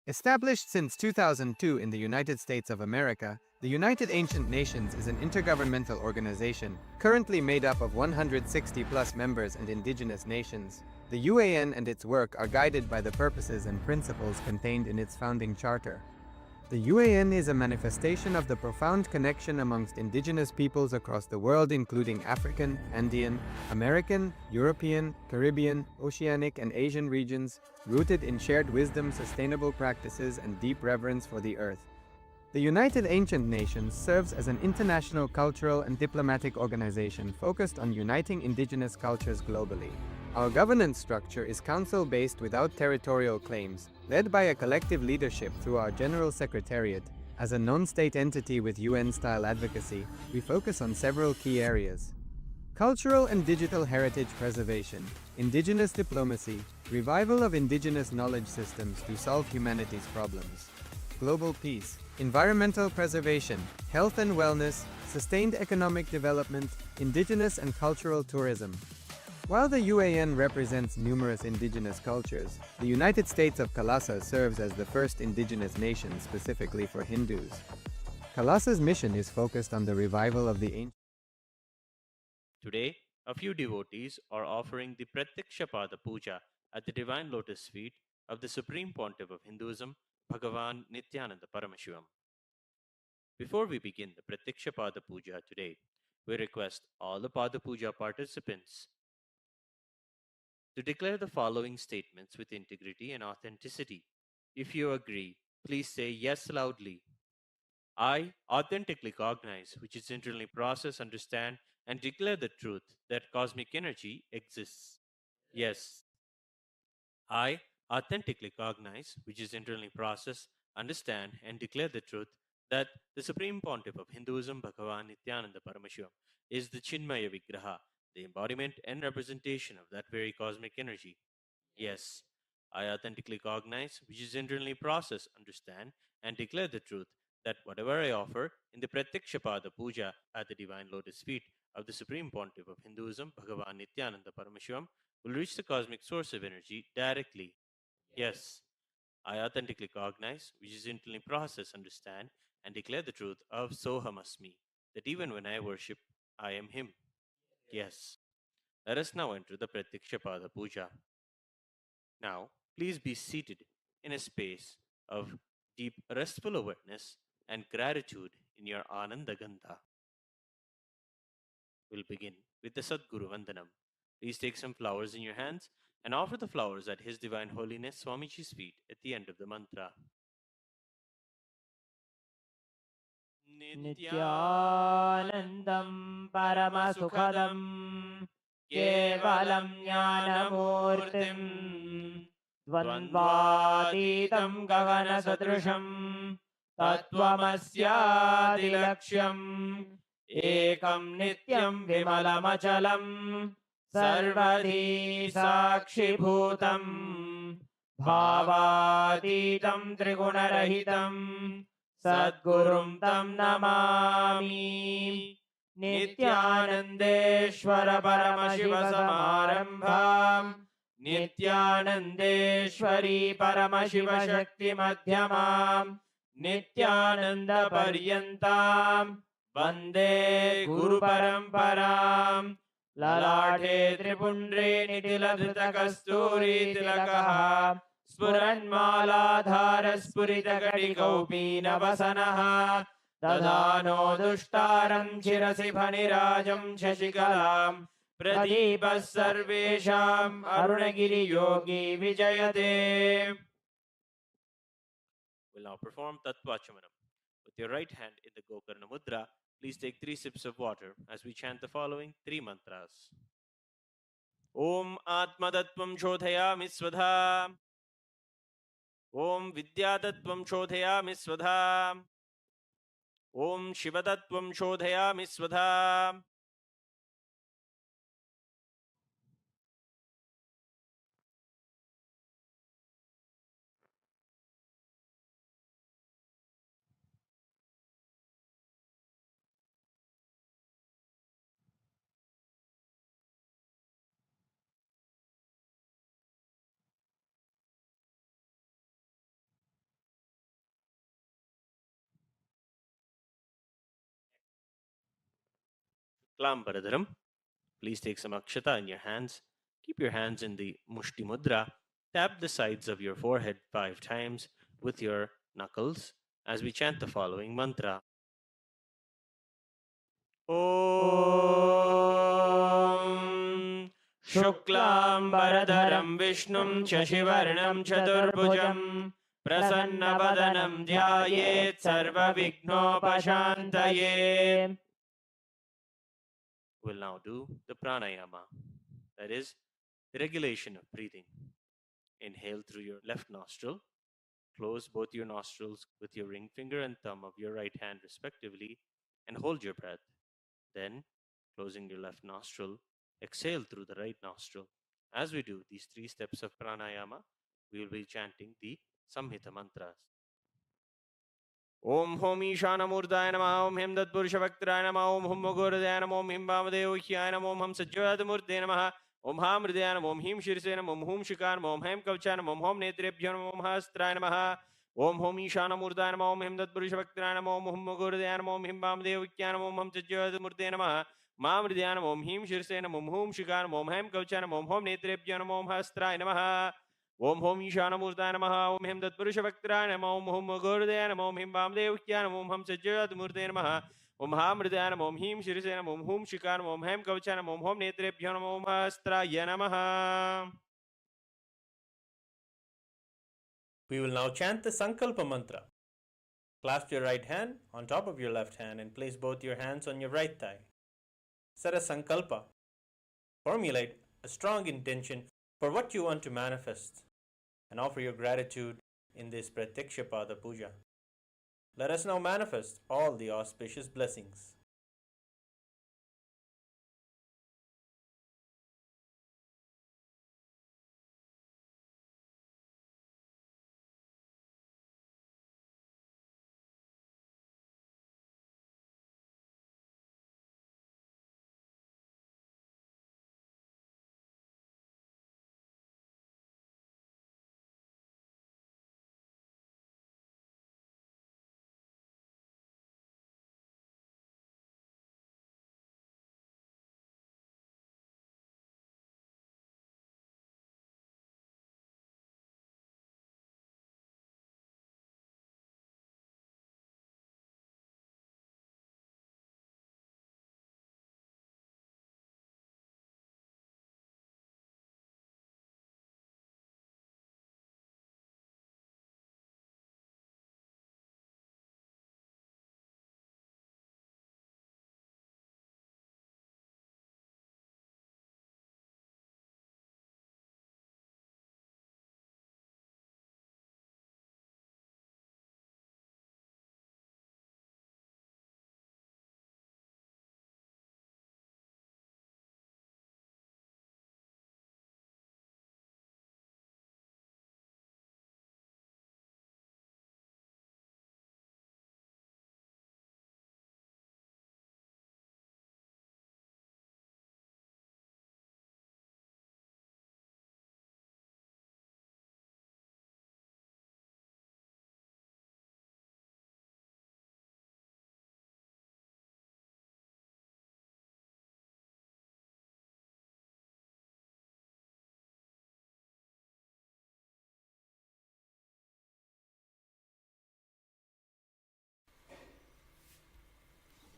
Established since 2002 in the United States of America, the United Ancient Nations is an intergovernmental organization currently made up of 160-plus members and indigenous nations. The UAN and its work are guided by the purposes and principles contained in its founding charter. The UAN is a manifestation of the profound connection amongst indigenous peoples across the world, including African, Andean, American, European, Caribbean, Oceanic, and Asian regions, rooted in shared wisdom, sustainable practices, and deep reverence for the earth. The United Ancient Nations serves as an international cultural and diplomatic organization focused on uniting indigenous cultures globally. Our governance structure is council-based without territorial claims, led by a collective leadership through our General Secretariat. As a non-state entity with UN-style advocacy, we focus on several key areas: cultural and digital heritage preservation, indigenous diplomacy, revival of indigenous knowledge systems to solve humanity's problems, global peace, environmental preservation, health and wellness, sustained economic development, indigenous and cultural tourism. While the UAN represents numerous indigenous cultures, the United States of Kalasa serves as the first indigenous nation specifically for Hindus. Kalasa's mission is focused on the revival of the ancient. Today, a few devotees are offering the Pratyaksha Pada Puja at the Divine Lotus feet of the Supreme Pontiff of Hinduism, Bhagavan Nithyananda Paramashivamam. Before we begin the Pratyaksha Pada Puja today, we request all the Pada Puja participants to declare the following statements with integrity and authenticity. If you agree, please say yes loudly. I authentically cognize, which is internally process, understand, and declare the truth that cosmic energy exists. Yes, I authentically cognize, which is internally process, understand, and declare the truth that the Supreme Pontiff of Hinduism, Bhagavan Nithyananda Paramashivamam, is the Chinmaya Vigraha, the embodiment and representation of that very cosmic energy. Yes, I authentically cognize, which is internally process, understand, and declare the truth that whatever I offer in the Pratyaksha Pada Puja at the Divine Lotus feet of the Supreme Pontiff of Hinduism, Bhagavan Nithyananda Paramashivamam, will reach the cosmic source of energy directly. Yes, I authentically cognize, which is internally process, understand, and declare the truth of Sohamasmi, that even when I worship, I am Him. Yes. Let us now enter the Pratyaksha Pada Puja. Now, please be seated in a space of deep restful awareness and gratitude in your Ananda Gandha. We'll begin with the Sadguru Vandanam. Please take some flowers in your hands and offer the flowers at His Divine Holiness Swamiji's feet at the end of the mantra. नित्यानन्दं परमसुखदं केवलं ज्ञानमूर्तिं द्वन्द्वातीतं गगनसदृशं तत्त्वमस्यादिलक्ष्यम् एकं नित्यं विमलमचलं सर्वधी साक्षिभूतम् भावातीतं त्रिगुणरहितम् सद्गुरुं तं नमामि। नित्यानन्देश्वर परमशिवसमारम्भां नित्यानन्देश्वरी परमशिवशक्तिमध्यमां नित्यानन्दपर्यन्तां वन्दे गुरुपरम्परां। ललाटे त्रिपुण्ड्रे निटिलधृतकस्तूरीतिलकः स्फुरन्मालाधारस्फुरितकटिकौपीनवसनः दधानो दुष्टारं शिरसि फणिराजं शशिकलां प्रदीपः सर्वेषाम् अरुणगिरियोगी विजयते. We'll now perform Tattvachamanam. With your right hand in the Gokarna Mudra, please take 3 sips of water as we chant the following 3 mantras. Om Atmadattvam Shodhayami Svadha. Om Vidyadattvam Shodhayami Svadha. Om Shivadattvam Shodhayami Svadha. Klambaradharam. Please take some akshata in your hands. Keep your hands in the mushti mudra. Tap the sides of your forehead 5 times with your knuckles as we chant the following mantra. Om Shuklambaradharam Vishnum Shashivarnam Chaturbhujam Prasannabadanam Dhyayet Sarva Vignopashantaye. We'll now do the pranayama, that is, the regulation of breathing. Inhale through your left nostril. Close both your nostrils with your ring finger and thumb of your right hand respectively and hold your breath. Then, closing your left nostril, exhale through the right nostril. As we do these 3 steps of pranayama, we will be chanting the Samhita mantras. Om Hom Ishanamurdaya Namah, Om Him Tatpurushavaktaya Namah, Om Hum Mogurdaya Namah, Om Him Vamadevokhyaya Namah, Om Ham Sajjavadamurtaya Namah, Om Ham Hridaya Namah, Om Him Shirsaya Namah, Om Hum Shikaya Namah, Om Hem Kavachaya Namah, Om Hom Netrebhyo Namah, Om Hastraya Namah, Om Hom Ishanamurdaya Namah, Om Him Tatpurushavaktaya Namah, Om Hum Mogurdaya Namah, Om Him Vamadevokhyaya Namah, Om Ham Sajjavadamurtaya Namah, Mam Hridaya Namah, Om Him Shirsaya Namah, Om Hum Shikaya Namah, Om Hem Kavachaya Namah, Om Hom Netrebhyo Namah, Om Hastraya Namah. Om Hom Ishanamurdaya Namaha, Om Him Tatpurushavaktaya Namaha, Om Hum Mogurdaya Namaha, Om Him Vamadevokhyaya Namaha, Om Ham Sajjavadamurtaya Namaha, Om Ham Hridaya Namaha, Om Him Shirsaya Namaha, Om Hum Shikaya Namaha, Om Hem Kavachaya Namaha, Om Hom Netrebhyo Namaha, Om Hastraya Namaha. We will now chant the Sankalpa mantra. Clasp your right hand on top of your left hand and place both your hands on your right thigh. Set a sankalpa. Formulate a strong intention for what you want to manifest and offer your gratitude in this Pratyaksha Pada Puja. Let us now manifest all the auspicious blessings.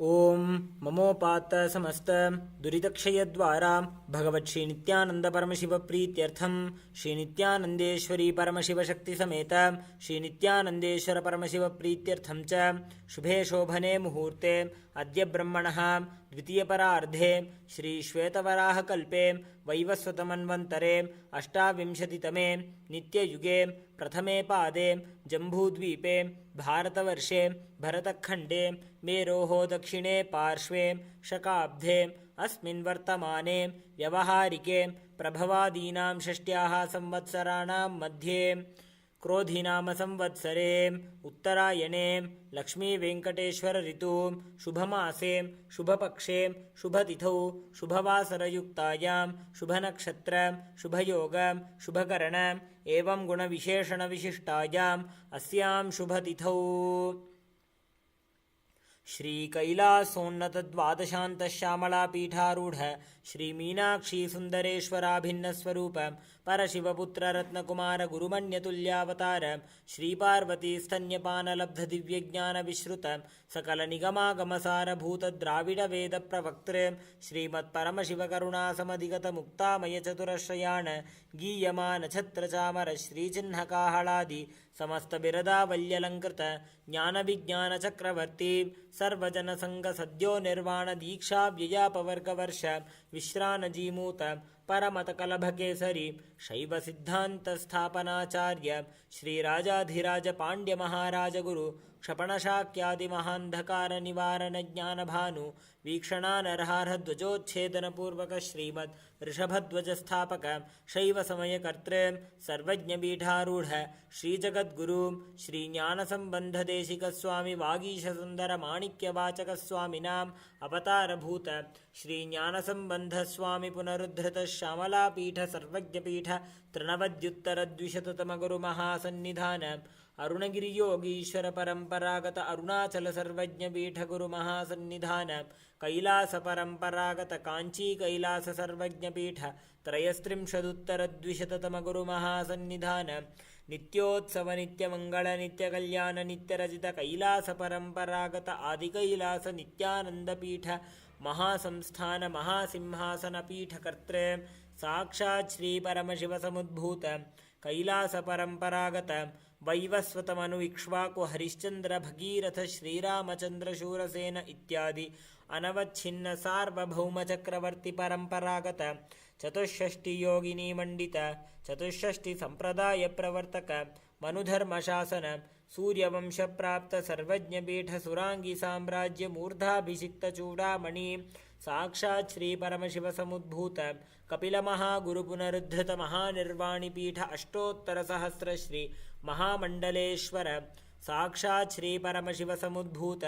ओम ममोपात समस्त दुरितक्षयद्वारा भगवत् श्री नित्यानंद परमशिव प्रीत्यर्थम श्री नित्यानंदेश्वरी परमशिव शक्ति समेत श्री नित्यानंदेश्वर परमशिव प्रीत्यर्थम च शुभे शोभने मुहूर्ते अद्य ब्रह्मणः द्वितीय परार्धे श्री श्वेतवराह कल्पे वैवस्वतमन्वन्तरे अष्टाविंशतितमे नित्ययुगे प्रथमे पादे जम्बूद्वीपे भारतवर्षे भरतखण्डे मेरोः दक्षिणे पार्श्वे शकाब्धे अस्मिन् वर्तमाने व्यवहारिके प्रभवादीनां षष्ट्याः संवत्सराणां मध्ये क्रोधिनाम संवत्सरे उत्तरायणे लक्ष्मीवेङ्कटेश्वर ऋतु शुभमासे शुभपक्षे शुभतिथौ शुभवासरयुक्तायां शुभनक्षत्र शुभयोग शुभकरण एवं गुणविशेषणविशिष्टायाम् अस्यां शुभतिथौ श्रीकैलासोन्नतद्वादशान्तश्यामलापीठारूढ श्रीमीनाक्षी सुन्दरेश्वराभिन्नस्वरूप परशिवपुत्ररत्नकुमार गुरुमन्यतुल्यावतार श्रीपार्वतीस्तन्यपानलब्धदिव्यज्ञानविश्रुत सकलनिगमागमसारभूतद्राविडवेदप्रवक्तृ श्रीमत्परमशिवकरुणासमधिगतमुक्तामयचतुरश्रयान् गीयमानछत्रचामर श्रीचिह्नकाहलादि समस्तबिरदावल्यलङ्कृत ज्ञानविज्ञानचक्रवर्ती सर्वजनसङ्गसद्यो निर्वाणदीक्षाव्ययापवर्गवर्ष विश्रानजीमूत परमतकलभकेसरी शैवसिद्धान्तस्थापनाचार्य श्रीराजाधिराजपाण्ड्यमहाराजगुरु क्षपणशाक्यादिमहान्धकारनिवारणज्ञानभानु वीक्षणानर्हार्हध्वजोच्छेदनपूर्वक श्रीमद् ऋषभध्वजस्थापक शैवसमयकर्तृ सर्वज्ञपीठारूढ श्रीजगद्गुरु श्रीज्ञानसम्बन्धदेशिकस्वामि वागीशसुन्दरमाणिक्यवाचकस्वामिनाम् अवतारभूत श्रीज्ञानसम्बन्धस्वामि पुनरुद्धृत श्यामलापीठ सर्वज्ञपीठ त्रिनवद्युत्तरद्विशततमगुरुमहासन्निधान अरुणगिरियोगीश्वर परम्परागत अरुणाचल सर्वज्ञपीठ गुरुमहासन्निधान कैलास परम्परागत काञ्ची कैलास सर्वज्ञपीठ त्रयस्त्रिंशदुत्तरद्विशततमगुरुमहासन्निधान नित्योत्सव नित्यमङ्गल नित्यकल्याण नित्यरचित कैलास परम्परागत आदिकैलास नित्यानन्दपीठ महासंस्थान महासिंहासनपीठकर्तृ साक्षात् श्रीपरमशिवसमुद्भूत कैलास परम्परागत वैवस्वतमनुइक्ष्वाकु हरिश्चन्द्र भगीरथ श्रीरामचन्द्रशूरसेन इत्यादि अनवच्छिन्न सार्वभौमचक्रवर्ति परम्परागत चतुष्षष्टियोगिनी मंडित चतुष्षष्टि संप्रदाय प्रवर्तक मनुधर्मशासन सूर्यवंश प्राप्त सर्वज्ञपीठ सुरांगी साम्राज्य मूर्धाभिषिक्त चूड़ामणि साक्षात् श्री परमशिव समुद्भूत कपिल महागुरु पुनरुद्धृत महानिर्वाणिपीठ अष्टोत्तर सहस्र श्री महामंडलेश्वर साक्षात् श्री परमशिव समुद्भूत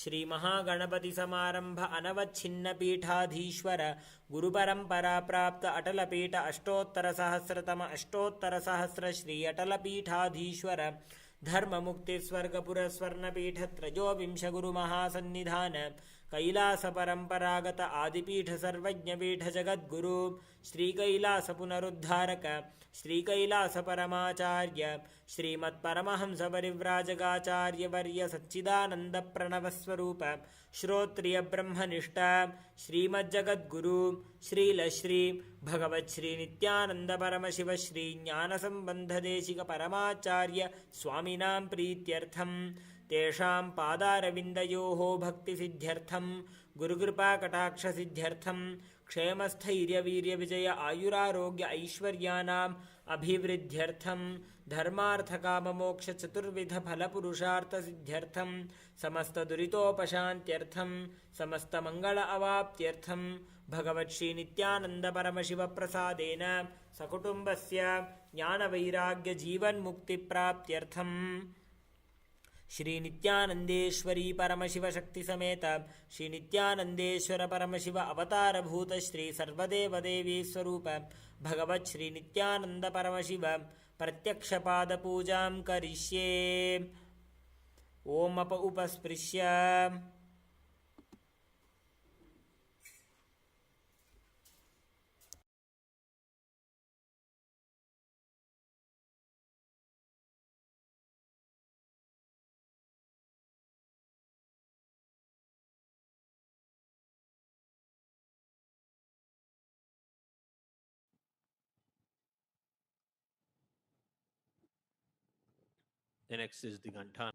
श्री महागणपति समारंभ अनवच्छिन्न पीठाधीश्वर गुरुपरंपरा प्राप्त अटलपीठ अष्टोत्तर सहस्र श्री अटलपीठाधीश्वर धर्म मुक्ति स्वर्गपुर स्वर्णपीठ त्रयोविंश गुरु महासन्निधान कैलास परंपरागत आदिपीठ सर्वज्ञपीठ जगद्गुरु श्री कैलास पुनरुद्धारक श्री कैलास परमाचार्य श्रीमत्परमहंस परिव्राजकाचार्य वर्य सच्चिदानंद प्रणव स्वरूप श्रोत्रिय ब्रह्मनिष्ठ श्रीमज्जगद्गुरु श्रीलश्री भगवत् श्री नित्यानंद परमशिव श्री ज्ञान संबंध देशिक परमाचार्य स्वामिनां प्रीत्यर्थम तेषां पादारविन्दयोः भक्तिसिद्ध्यर्थं गुरुकृपाकटाक्षसिद्ध्यर्थं क्षेमस्थैर्यवीर्यविजय आयुरारोग्य ऐश्वर्याणाम् अभिवृद्ध्यर्थं धर्मार्थकाममोक्षचतुर्विधफलपुरुषार्थसिद्ध्यर्थं समस्तदुरितोपशान्त्यर्थं समस्तमङ्गल अवाप्त्यर्थं भगवत् श्रीनित्यानन्दपरमशिवप्रसादेन सकुटुम्बस्य ज्ञानवैराग्यजीवन्मुक्तिप्राप्त्यर्थं श्री नित्यानंदेश्वरी परमशिव शक्ति समेत श्री नित्यानंदेश्वर परमशिव अवतारभूत श्री सर्वदेव देवी स्वरूप भगवत् श्री नित्यानंद परमशिव प्रत्यक्ष पाद पूजां करिष्ये। ओम अप उपस्पृश्य The next is the Gantana.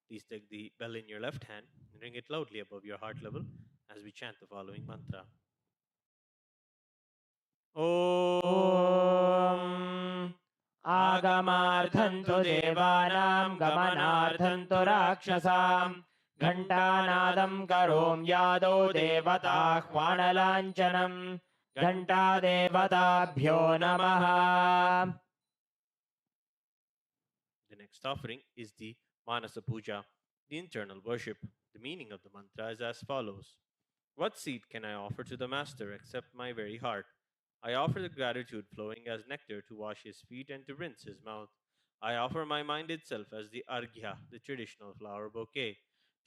Please take the bell in your left hand and ring it loudly above your heart level as we chant the following mantra. Om आगमार्थन्तु देवानां गमनार्थन्तु राक्षसां घण्टानादं करोम्यादौ देवताह्वानलाञ्छनं घण्टादेवताभ्यो नमः। The next offering is the Manasa Puja, the internal worship. The meaning of the mantra is as follows. What seed can I offer to the Master except my very heart? I offer the gratitude flowing as nectar to wash his feet and to rinse his mouth. I offer my mind itself as the arghya, the traditional flower bouquet.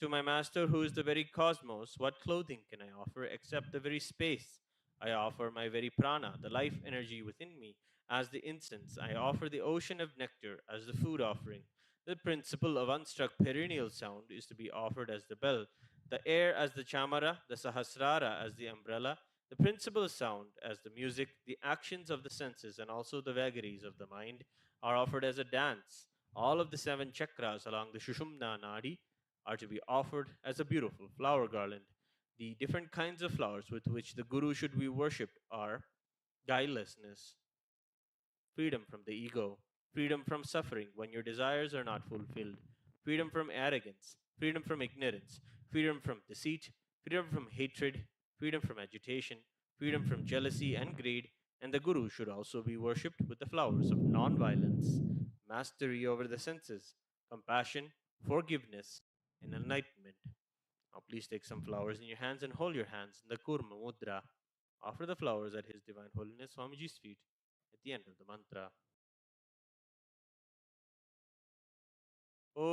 To my master, who is the very cosmos, what clothing can I offer except the very space? I offer my very prana, the life energy within me, as the incense. I offer the ocean of nectar as the food offering. The principle of unstruck perennial sound is to be offered as the bell, the air as the chamara, the sahasrara as the umbrella, the principle of sound as the music, the actions of the senses, and also the vagaries of the mind are offered as a dance. All of the 7 chakras along the Shushumna Nadi are to be offered as a beautiful flower garland. The different kinds of flowers with which the Guru should be worshipped are guilelessness, freedom from the ego, freedom from suffering when your desires are not fulfilled, freedom from arrogance, freedom from ignorance, freedom from deceit, freedom from hatred, freedom from agitation, freedom from jealousy and greed, and the Guru should also be worshipped with the flowers of non-violence, mastery over the senses, compassion, forgiveness, and enlightenment. Now please take some flowers in your hands and hold your hands in the Kurma Mudra. Offer the flowers at His Divine Holiness Swamiji's feet at the end of the mantra. Om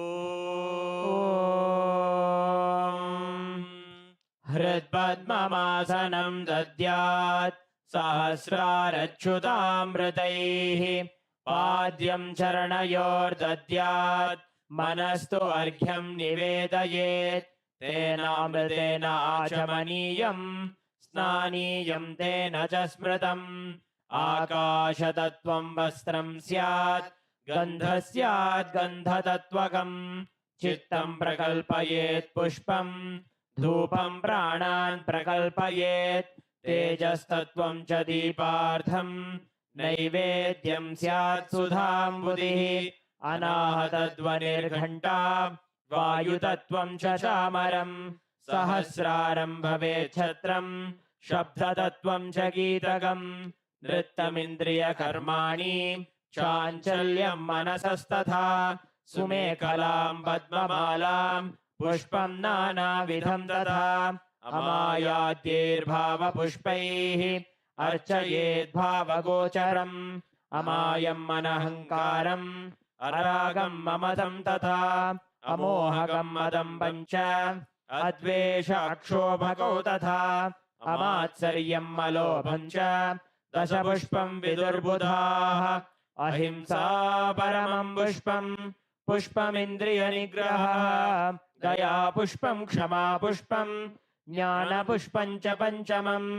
हृत्पद्ममासनं दद्यात् सहस्रारच्युतामृतैः पाद्यं चरणयोर्दद्यात् मनस्तु अर्घ्यं निवेदयेत् तेनामृतेन आचमनीयं स्नानीयं तेन च स्मृतम् आकाशतत्त्वं वस्त्रं स्यात् गन्धः स्यात् गन्धतत्त्वकम् चित्तं प्रकल्पयेत् पुष्पं धूपं प्राणान् प्रकल्पयेत् तेजस्तत्त्वं च दीपार्थं नैवेद्यं स्यात् सुधाम्बुधिः अनाहतध्वनिर्घण्टा वायुतत्त्वं च चामरं सहस्रारं भवेत् छत्रं शब्दतत्त्वं च गीतकम् नृत्यमिन्द्रियकर्माणि चाञ्चल्यं मनसस्तथा सुमेखलां पद्ममालां पुष्पं नानाविधं तथा अमायाद्यैर्भावपुष्पैः अर्चयेद्भावगोचरम् अमायम् अनहङ्कारम् अरागं ममदं तथा अमोहकं मदं पञ्च अद्वेष अक्षोभकौ तथा अमात्सर्यं अलोभं च दशपुष्पं विदुर्बुधाः अहिंसा परमं पुष्पं पुष्पमिन्द्रियनिग्रहः दया पुष्पं क्षमा पुष्पं ज्ञानपुष्पं च पञ्चमम्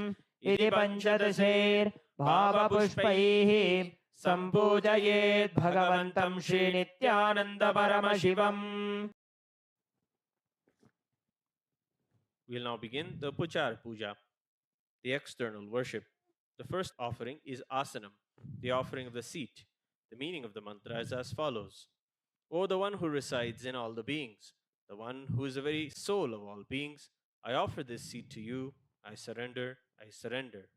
इति पञ्चदशैर्भावपुष्पैः सम्पूजयेत् भगवन्तं श्रीनित्यानन्दपरमशिवम्. We'll now begin the Pachar Puja, the external worship. The first offering is Asanam, the offering of the seat. The meaning of the mantra is as follows. O the one who resides in all the beings, the one who is the very soul of all beings, I offer this seat to you. I surrender, I surrender.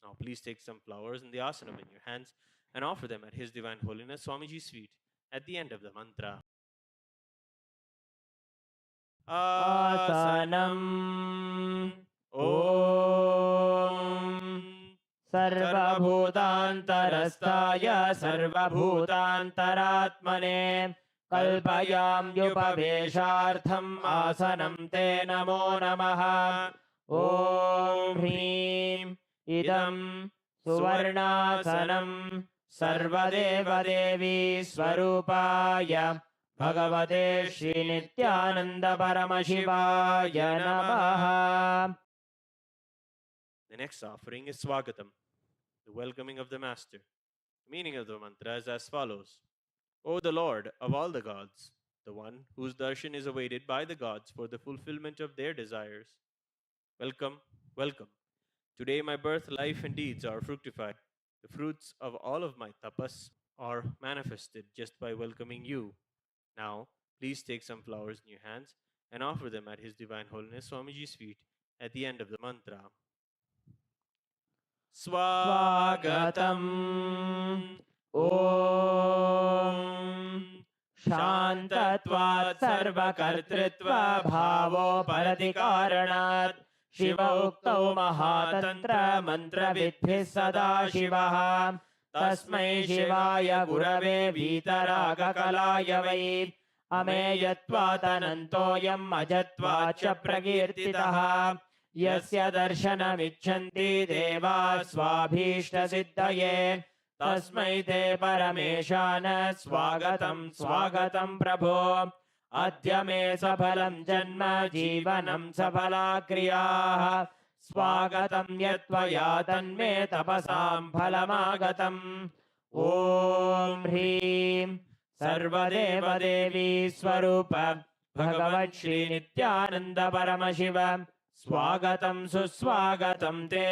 Now please take some flowers in the Asanam in your hands and offer them at His Divine Holiness Swamiji's feet at the end of the mantra. आसनम् ॐ सर्वभूतान्तरस्थाय सर्वभूतान्तरात्मने कल्पयाम्युपवेशार्थम् आसनं ते नमो नमः. ॐ ह्रीं इदं सुवर्णासनं सर्वदेवदेवी स्वरूपाय भगवते श्रीनित्यानन्दपरमशिवाय नमः. The next offering is Swagatam, the welcoming of the Master. The meaning of the mantra is as follows. O the Lord of all the gods, the one whose darshan is awaited by the gods for the fulfillment of their desires. Welcome, welcome. Today my birth, life and deeds are fructified. The fruits of all of my tapas are manifested just by welcoming you. Now, please take some flowers in your hands and offer them at His Divine Holiness Swamiji's feet at the end of the mantra. स्वागतम् ॐ शान्तत्वात् सर्वकर्तृत्वभावोपरतिकारणात् शिव उक्तौ महातन्त्रमन्त्रविद्भिः सदा शिवः तस्मै शिवाय गुरवे वीतरागकलाय वै अमेयत्वादनन्तोऽयम् अजत्वात् च प्रकीर्तितः यस्य दर्शनमिच्छन्ति देवाः स्वाभीष्टसिद्धये तस्मै ते परमेशान स्वागतं स्वागतं प्रभो अद्य मे सफलं जन्म जीवनं सफला क्रियाः स्वागतं यत्त्वया तन्मे तपसां फलमागतम् ॐ ह्रीं सर्वदेवदेवी स्वरूप भगवत् श्रीनित्यानन्द परमशिव स्वागतं सुस्वागतं ते.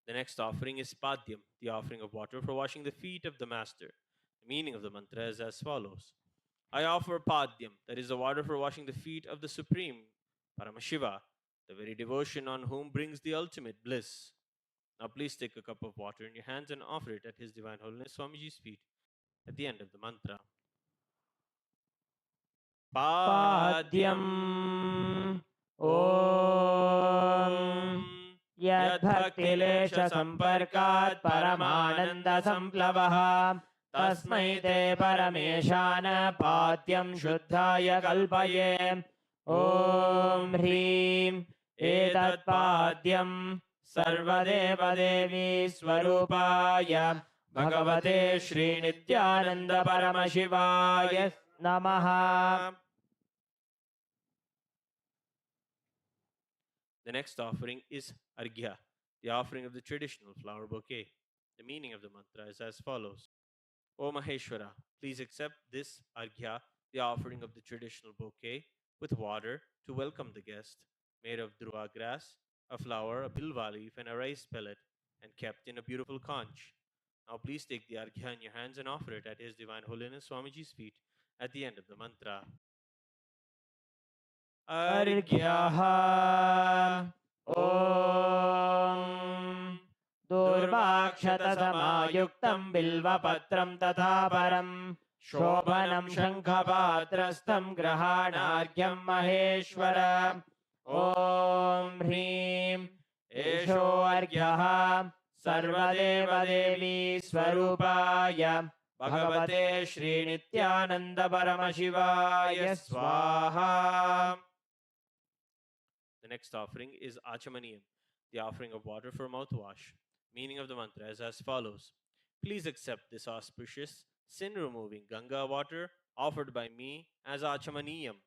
The next offering is Padyam, the offering of water for washing the feet of the Master. The meaning of the mantra is as follows. I offer Padyam, that is the water for washing the feet of the Supreme Paramashiva, the very devotion on whom brings the ultimate bliss. Now please take a cup of water in your hands and offer it at His Divine Holiness Swamiji's feet at the end of the mantra. पाद्यम् ॐ यद्भक्तिलेशसम्पर्कात् परमानन्दसम्प्लवः तस्मै ते परमेशान पाद्यं शुद्धाय कल्पये ॐ ह्रीं एतत्पाद्यं सर्वदेवदेवी स्वरूपाय भगवते श्रीनित्यानन्द परमशिवाय नमः. The next offering is Arghya, the offering of the traditional flower bouquet. The meaning of the mantra is as follows. O Maheshwara, please accept this Arghya, the offering of the traditional bouquet, with water to welcome the guest, made of dhruva grass, a flower, a bilva leaf, and a rice pellet, and kept in a beautiful conch. Now please take the Arghya in your hands and offer it at His Divine Holiness Swamiji's feet at the end of the mantra. अर्घ्यः ॐ दुर्वाक्षतसमायुक्तं बिल्वपत्रं तथा परं शोभनं शङ्खपात्रस्थं गृहाणार्घ्यं महेश्वर ॐ ह्रीं एषोऽर्घ्यः सर्वदेवदेवी स्वरूपाय भगवते श्रीनित्यानन्द परमशिवाय स्वाहा. The next offering is Achamaniyam, the offering of water for mouthwash. Meaning of the mantra is as follows. Please accept this auspicious, sin-removing Ganga water offered by me as Achamaniyam.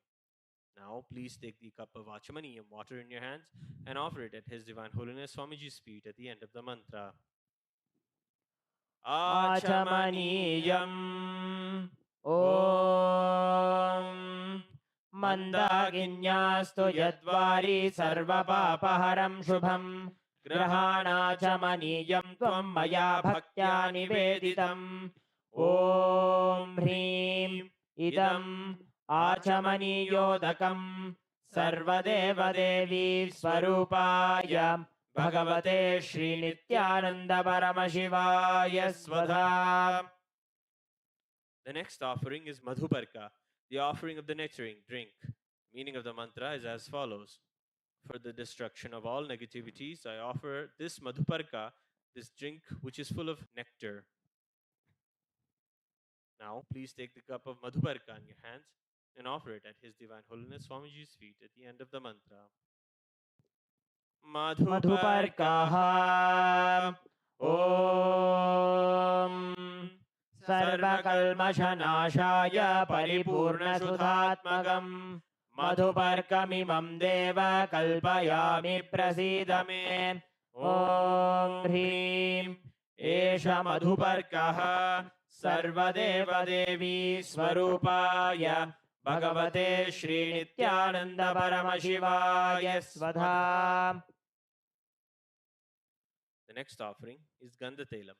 Now, please take the cup of Achamaniyam water in your hands and offer it at His Divine Holiness Swamiji's feet at the end of the mantra. आचमनीयम् ॐ मन्दाकिन्यास्तु यद्वारी सर्वपापहरं शुभं ग्रहाणाचमनीयं त्वं मया भक्त्या निवेदितम् ॐ ह्रीं इदम् आचमनीयोदकं सर्वदेवदेवी स्वरूपाय भगवते श्रीनित्यानन्द परमशिवाय स्वधा. The next offering is Madhuparka, the offering of the nectaring drink. Meaning of the mantra is as follows. For the destruction of all negativities, I offer this Madhuparka, this drink which is full of nectar. Now, please take the cup of Madhuparka in your hands and offer it at His Divine Holiness Swamiji's feet at the end of the mantra. मधुपर्कः ॐ सर्वकल्मषनाशाय परिपूर्णसुधात्मकं मधुपर्कमिमं देव कल्पयामि प्रसीद मे ॐ ह्रीं एष मधुपर्कः सर्वदेवदेवी स्वरूपाय भगवते श्रीनित्यानन्द परमशिवाय स्वधा. The next offering is Gandhatailam,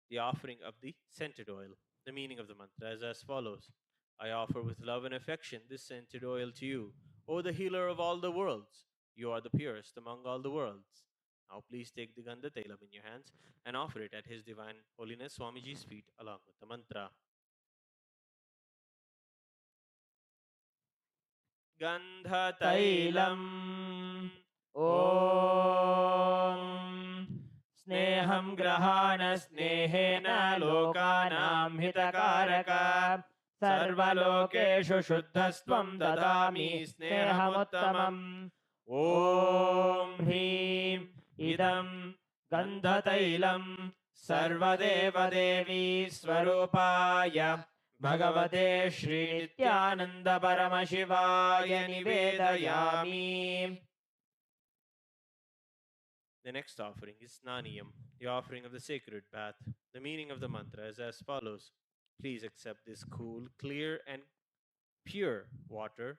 the offering of the scented oil. The meaning of the mantra is as follows. I offer with love and affection this scented oil to you, O the healer of all the worlds. You are the purest among all the worlds. Now please take the Gandhatailam in your hands and offer it at His Divine Holiness Swamiji's feet along with the mantra. गन्धतैलम् ॐ स्नेहं ग्रहाण स्नेहेन लोकानां हितकारक सर्वलोकेषु शुद्धस्त्वं ददामि स्नेहमुत्तमम् ॐ ह्रीं इदं गन्धतैलं सर्वदेवदेवी स्वरूपाय भगवते श्रीनित्यानन्दपरमशिवाय निवेदयामि. The next offering is Snaniyam, the offering of the sacred bath. The meaning of the mantra is as follows. Please accept this cool, clear, and pure water,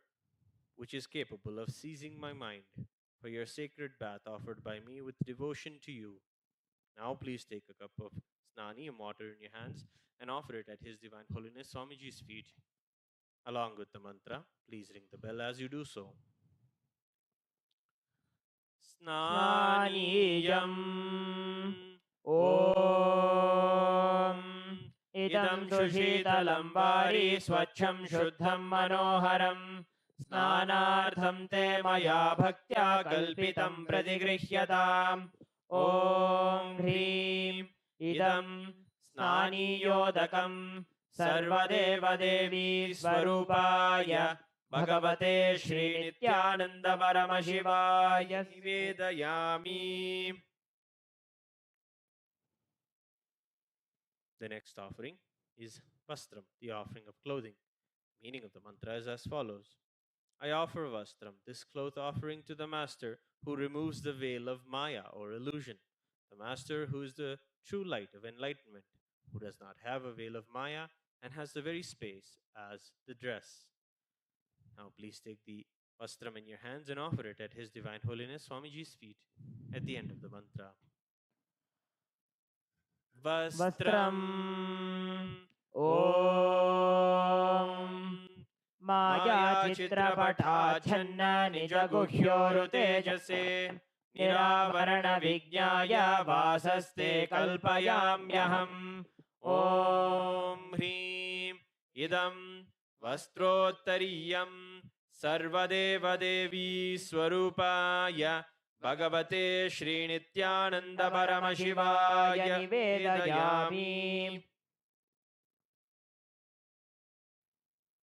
which is capable of seizing my mind, for your sacred bath offered by me with devotion to you. Now please take a cup of Snaniyam water in your hands and offer it at His Divine Holiness Swamiji's feet. Along with the mantra, please ring the bell as you do so. स्नानीयम् ॐ इदं सुशीतलं वारी स्वच्छं शुद्धं मनोहरं स्नानार्थं ते मया भक्त्या कल्पितं प्रतिगृह्यताम् ॐ ह्रीं इदं स्नानीयोदकं सर्वदेवदेवी स्वरूपाय भगवते श्रीनित्यानन्दपरमशिवाय निवेदयामि. The next offering is Vastram, the offering of clothing. Meaning of the mantra is as follows. I offer Vastram, this cloth offering, to the Master who removes the veil of Maya or illusion, the Master who is the true light of enlightenment, who does not have a veil of Maya and has the very space as the dress. Now please take the Vastram in your hands and offer it at His Divine Holiness Swamiji's feet at the end of the mantra. वस्त्रम् ॐ मायाचित्रपटाच्छन्न निजगुह्योरुतेजसे निरावरणविज्ञाय वासस्ते कल्पयाम्यहम् ॐ ह्रीं इदं वस्त्रोत्तरीयं सर्वदेवदेवी स्वरूपाय भगवते श्रीनित्यानन्दपरमशिवाय निवेदयामि.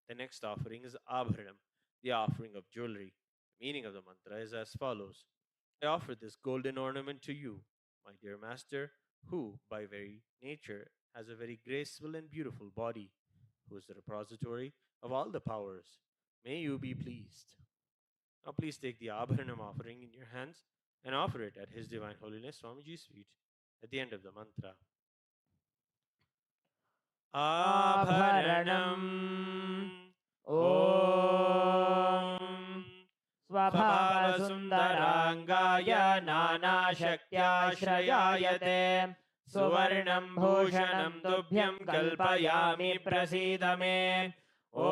The next offering is Abharanam, the offering of jewelry. The meaning of the mantra is as follows. I offer this golden ornament to you, my dear Master, who, by very nature, has a very graceful and beautiful body, who is the repository of all the powers. May you be pleased. Now please take the Abharanam offering in your hands and offer it at His Divine Holiness Swamiji's feet at the end of the mantra. Abharanam ॐ स्वभावसुन्दराङ्गाय नानाशक्त्याश्रयायते सुवर्णं भूषणं तुभ्यं कल्पयामि प्रसीद मे ॐ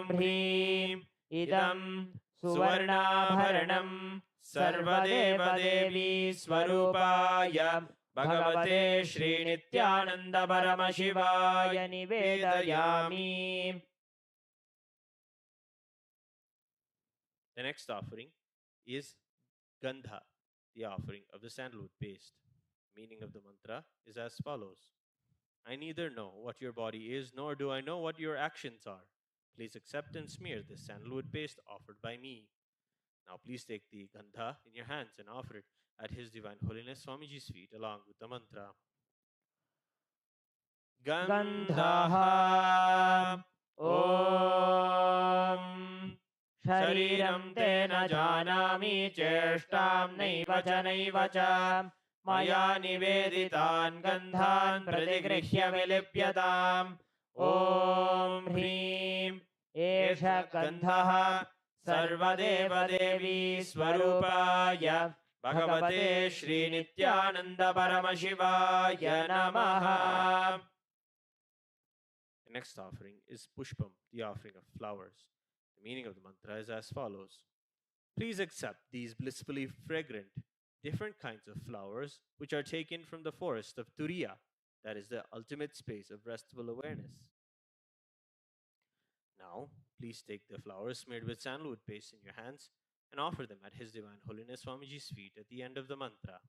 ह्रीं इदं सुवर्णाभरणं सर्वदेवदेवी स्वरूपाय भगवते श्रीनित्यानन्दपरमशिवाय निवेदयामि. The next offering is Gandha, the offering of the sandalwood paste. Meaning of the mantra is as follows. I neither know what your body is, nor do I know what your actions are. Please accept and smear this sandalwood paste offered by me. Now please take the Gandha in your hands and offer it at His Divine Holiness Swamiji's feet along with the mantra. Gandhaha Om शरीरं ते न जानामि चेष्टां नैव च मया निवेदितान् गन्धान् प्रतिगृह्य विलिप्यताम् ॐ ह्रीं एष गन्धः सर्वदेवदेवी स्वरूपाय भगवते श्रीनित्यानन्दपरमशिवाय नमः. The next offering is Pushpam, the offering of flowers. The meaning of the mantra is as follows. Please accept these blissfully fragrant, different kinds of flowers which are taken from the forest of Turiya, that is the ultimate space of restful awareness. Now, please take the flowers smeared with sandalwood paste in your hands and offer them at His Divine Holiness Swamiji's feet at the end of the mantra.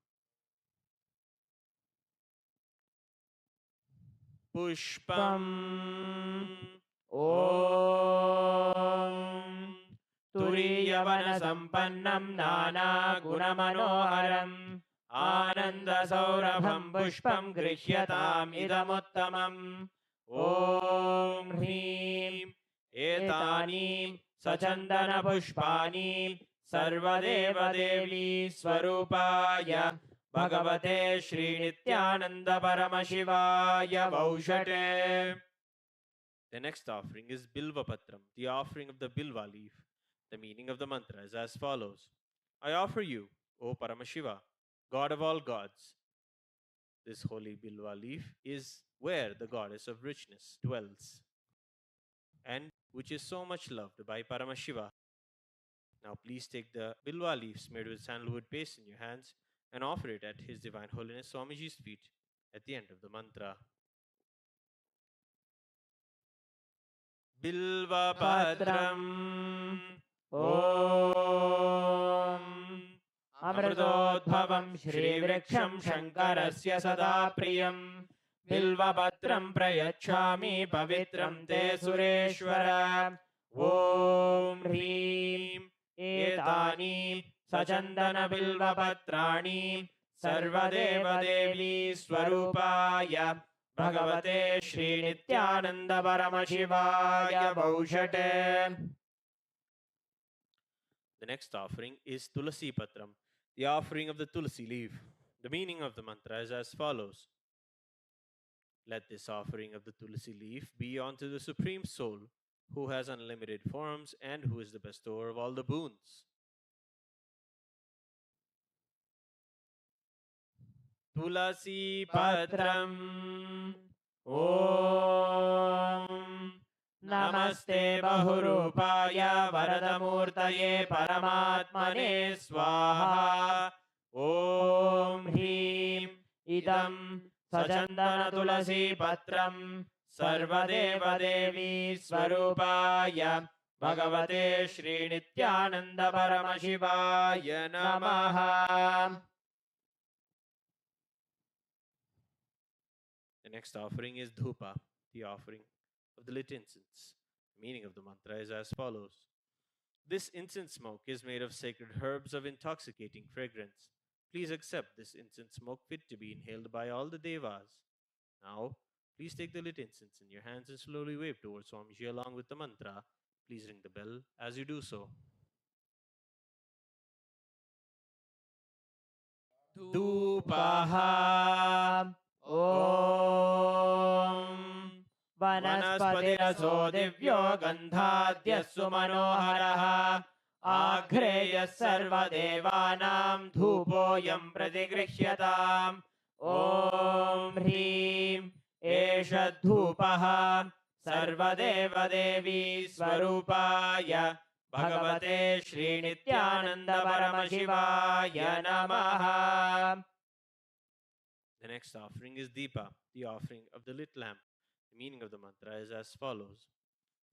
Pushpam ॐ तुरीयवनसम्पन्नं नानागुणमनोहरम् आनन्दसौरभं पुष्पं गृह्यताम् इदमुत्तमम् ॐ ह्रीं एतानि सचन्दनपुष्पाणि सर्वदेवदेवी स्वरूपाय भगवते श्रीनित्यानन्दपरमशिवाय वौषटे. The next offering is Bilva Patram, the offering of the Bilva leaf. The meaning of the mantra is as follows. I offer you, O Paramashiva, God of all gods. This holy Bilva leaf is where the goddess of richness dwells, and which is so much loved by Paramashiva. Now please take the Bilva leaves made with sandalwood paste in your hands and offer it at His Divine Holiness Swamiji's feet at the end of the mantra. Bilvapatram Om Amritodbhavam Shrivriksham Shankarasya Sada Priyam Bilvapatram Prayachami Pavitram Te Sureshwara Om Hrim Etani Sachandana Bilvapatrani Sarvadeva Devi Swarupaya Bhagavate Shri Nityananda Paramashivaya Vaushate. The next offering is Tulasi Patram, the offering of the Tulasi leaf. The meaning of the mantra is as follows. Let this offering of the Tulasi leaf be unto the Supreme Soul, who has unlimited forms and who is the bestower of all the boons. Tulasi Patram Om Namaste Bahurupaya Varadamurtaye Paramatmane Swaha Om Hrim Idam Sachandana Tulasi Patram Sarvadeva Devi Swarupaya Bhagavate Shri Nityananda Paramashivaya Namaha. The next offering is Dhupa, the offering of the lit incense. The meaning of the mantra is as follows. This incense smoke is made of sacred herbs of intoxicating fragrance. Please accept this incense smoke fit to be inhaled by all the devas. Now, please take the lit incense in your hands and slowly wave towards Swamiji along with the mantra. Please ring the bell as you do so. Dhupaha Om Vanaspatiraso Divyo Gandhadyassu Manoharaha Agreyas Sarvadevanam Dhupoyam Pratigrihyataam Om Hrim Esha Dhupaha Sarvadeva Devi Swarupaya Bhagavate Shri Nityananda Paramashivaya Namaha. The next offering is Deepa, the offering of the lit lamp. The meaning of the mantra is as follows.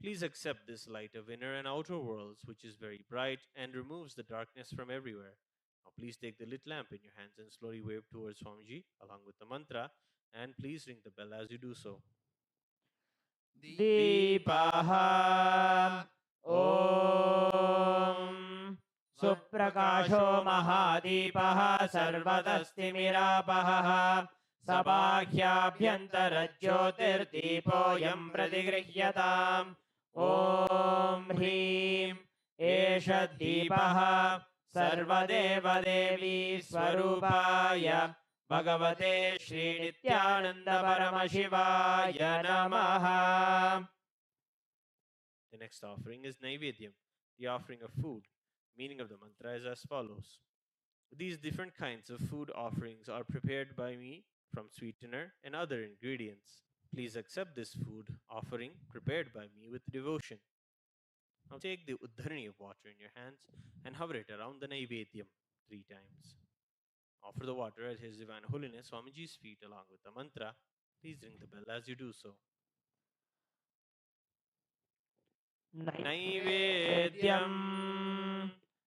Please accept this light of inner and outer worlds, which is very bright and removes the darkness from everywhere. Now please take the lit lamp in your hands and slowly wave towards Swamiji along with the mantra, and please ring the bell as you do so. Deepaha Om Suprakasho Mahadeepaha Sarvadastimirapaha Sabhahyabhyantarajyotirdeepoyam pratigrihyataam Om Hrim Esha Deepaha Sarvadeva Devi Swarupaya Bhagavate Shri Nityananda Paramashivaya Namaha. The next offering is Naivedyam, the offering of food. Meaning of the mantra is as follows. These different kinds of food offerings are prepared by me from sweetener and other ingredients. Please accept this food offering prepared by me with devotion. Now take the Uddharani of water in your hands and hover it around the Naivedyam 3 times. Offer the water at His Divine Holiness Swamiji's feet along with the mantra. Please ring the bell as you do so. Naivedyam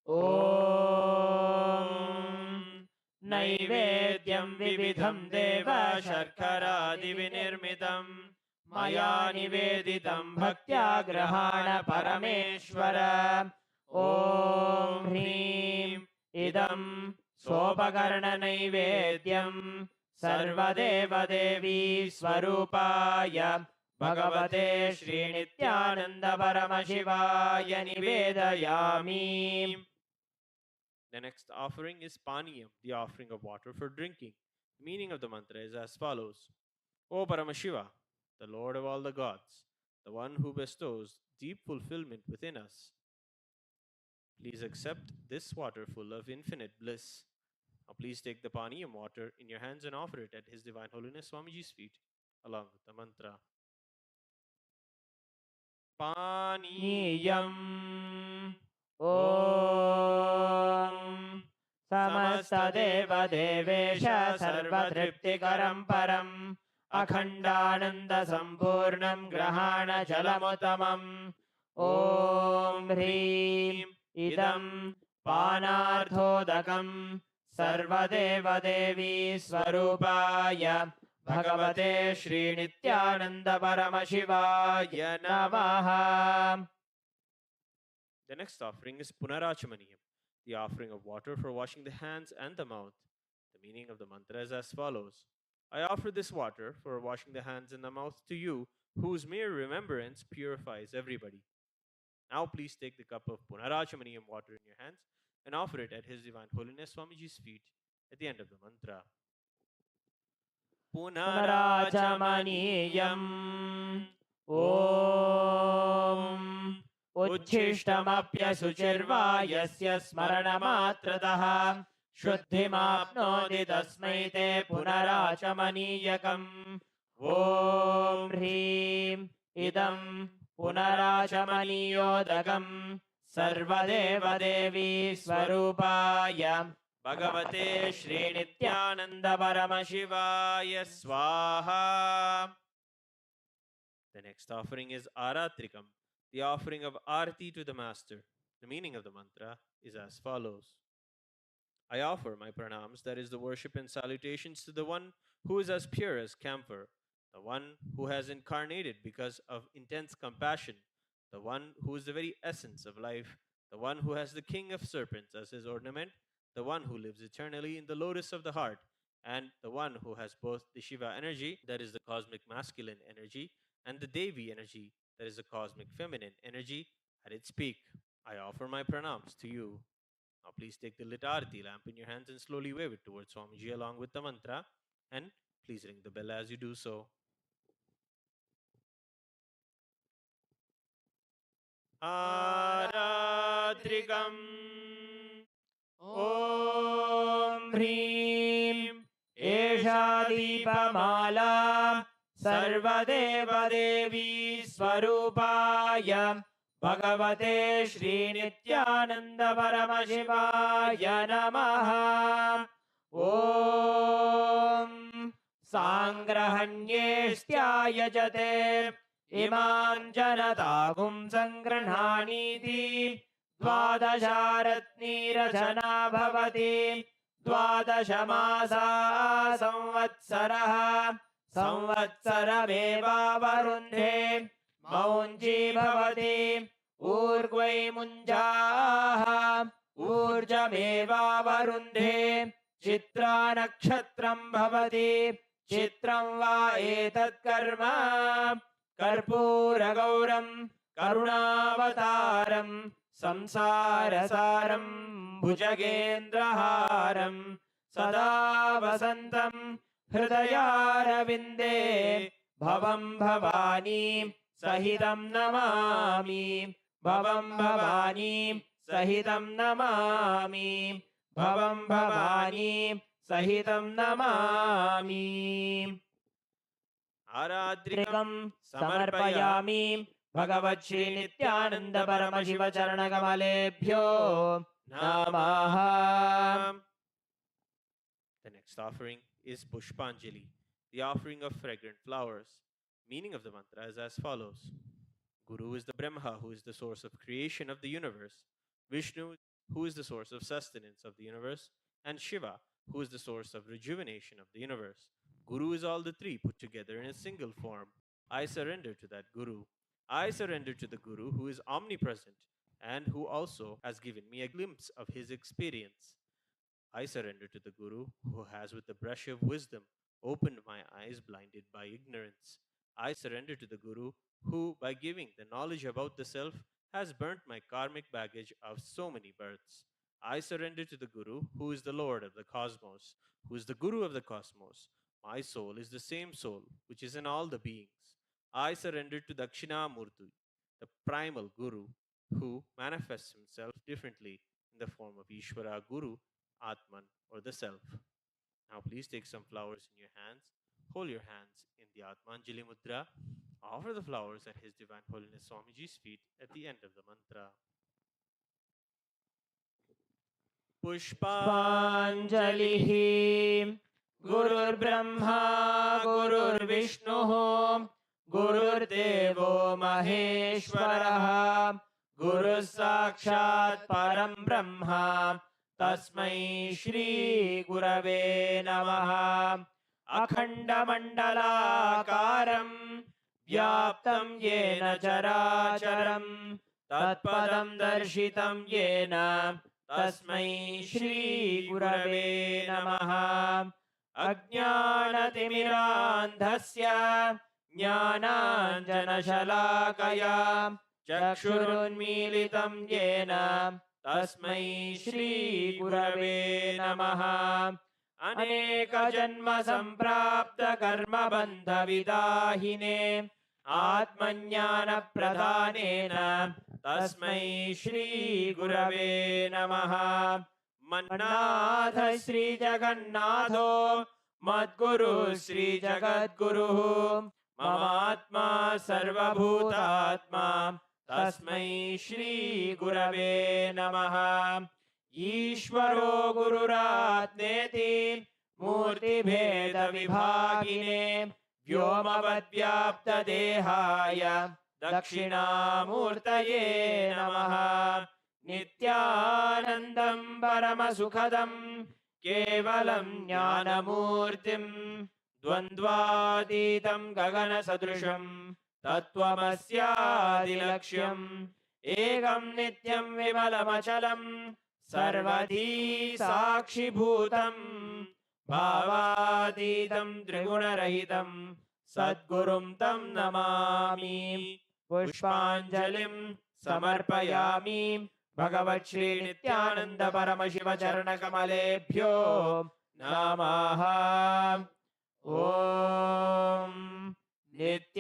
Om Naivedyam Vividham Deva Sharkara Divinirmitam मया निवेदितं भक्त्या ग्रहाण परमेश्वर ॐ ह्रीं इदं सोपकरणनैवेद्यं सर्वदेवदेवी स्वरूपाय भगवते श्रीनित्यानन्दपरमशिवाय निवेदयामि. The next offering is Paniyam, the offering of water for drinking. The meaning of the mantra is as follows. O Paramashiva, the Lord of all the gods, the one who bestows deep fulfillment within us, please accept this water full of infinite bliss. Now please take the Paniyam water in your hands and offer it at His Divine Holiness Swamiji's feet, along with the mantra. Paniyam. ॐ समस्तदेवदेवेश सर्वतृप्तिकरं परम् अखण्डानन्दसम्पूर्णं ग्रहाणजलमुत्तमम् ॐ ह्रीं इदं पानार्थोदकं सर्वदेवदेवी स्वरूपाय भगवते श्रीनित्यानन्दपरमशिवाय नमः. The next offering is Punarachamaniyam, the offering of water for washing the hands and the mouth. The meaning of the mantra is as follows. I offer this water for washing the hands and the mouth to you, whose mere remembrance purifies everybody. Now please take the cup of Punarachamaniyam water in your hands and offer it at His Divine Holiness Swamiji's feet at the end of the mantra. पुनराचमनीयम् ॐ उच्छिष्टमप्यशुचिर्वा यस्य स्मरणमात्रतः शुद्धिमाप्नोति तस्मै ते पुनराचमनीयकम् ॐ ह्रीं इदं पुनराचमनीयोदकं सर्वदेवदेवी स्वरूपाय भगवते श्रीनित्यानन्दपरमशिवाय स्वाहा. The next offering is Aratrikam, the offering of Arati to the Master. The meaning of the mantra is as follows. I offer my pranams, that is the worship and salutations, to the one who is as pure as camphor, the one who has incarnated because of intense compassion, the one who is the very essence of life, the one who has the king of serpents as his ornament, the one who lives eternally in the lotus of the heart, and the one who has both the Shiva energy, that is the cosmic masculine energy, and the Devi energy, that is the cosmic feminine energy, at its peak. I offer my pranams to you. Now please take the lit arati lamp in your hands and slowly wave it towards Swamiji along with the mantra, and please ring the bell as you do so. Aratrikam. ॐ ह्रीं एषा दीपमाला सर्वदेवदेवी स्वरूपाय भगवते श्रीनित्यानन्दपरमशिवाय नमः. ॐ साङ्ग्रहण्येष्ट्यायजते इमां जनतागुं सङ्गृह्णानीति द्वादशारत्नीरचना भवति द्वादशमासा संवत्सरः संवत्सरमेवावरुन्धे मौञ्जी भवति ऊर्ग्वै मुञ्जाः ऊर्जमेवावरुन्धे चित्रा नक्षत्रं भवति चित्रं वा एतत्कर्म कर्पूरगौरं करुणावतारं संसारसारं भुजगेन्द्रहारं सदा वसन्तं हृदयारविन्दे भवं भवानी सहितं नमामि भवं भवानी सहितं नमामि भवं भवानी सहितं नमामि. आरात्रिकं समर्पयामि भगवच्छ्रीनित्यानन्दपरमशिवचरणकमलेभ्यो नमः. The next offering is Pushpanjali, the offering of fragrant flowers. Meaning of the mantra is as follows. Guru is the Brahma, who is the source of creation of the universe. Vishnu, who is the source of sustenance of the universe. And Shiva, who is the source of rejuvenation of the universe. Guru is all the three put together in a single form. I surrender to that Guru. I surrender to the Guru who is omnipresent and who also has given me a glimpse of his experience. I surrender to the Guru who has, with the brush of wisdom, opened my eyes blinded by ignorance. I surrender to the Guru who, by giving the knowledge about the self, has burnt my karmic baggage of so many births. I surrender to the Guru who is the Lord of the cosmos, who is the Guru of the cosmos. My soul is the same soul which is in all the beings. I surrender to Dakshinamurti, the primal Guru, who manifests himself differently in the form of Ishvara Guru, Atman, or the Self. Now please take some flowers in your hands. Hold your hands in the Atmanjali Mudra. Offer the flowers at His Divine Holiness Swamiji's feet at the end of the mantra. पुष्पाञ्जलिः गुरुर्ब्रह्मा गुरुर्विष्णुः गुरुर्देवो महेश्वरः गुरुः साक्षात् परं ब्रह्म तस्मै श्रीगुरवे नमः अखण्डमण्डलाकारं व्याप्तं येन चराचरं तत्पदं दर्शितं येन तस्मै श्रीगुरवे नमः अज्ञानतिमिरान्धस्य ज्ञानाञ्जनशलाकया चक्षुरुन्मीलितं येन तस्मै श्रीगुरवे नमः अनेकजन्मसम्प्राप्तकर्मबन्धविदाहिने आत्मज्ञानप्रदानेन तस्मै श्रीगुरवे नमः मन्नाथ श्रीजगन्नाथो मद्गुरुः श्रीजगद्गुरुः ममात्मा सर्वभूतात्मा तस्मै श्रीगुरवे नमः ईश्वरो गुरुरात्मेति मूर्तिभेदविभागिने व्योमवद्व्याप्तदेहाय दक्षिणामूर्तये नमः नित्यानन्दं परमसुखदं केवलं ज्ञानमूर्तिं द्वन्द्वातीतं गगनसदृशं तत्त्वमस्यादिलक्ष्यम् एकं नित्यं विमलमचलं सर्वधी साक्षिभूतं भावातीतं त्रिगुणरहितं सद्गुरुं तं नमामि पुष्पाञ्जलिं समर्पयामि भगवत् श्री नित्यानंद परमशिव चरणकमलेभ्यो नमः ॐ नित्यानन्दम्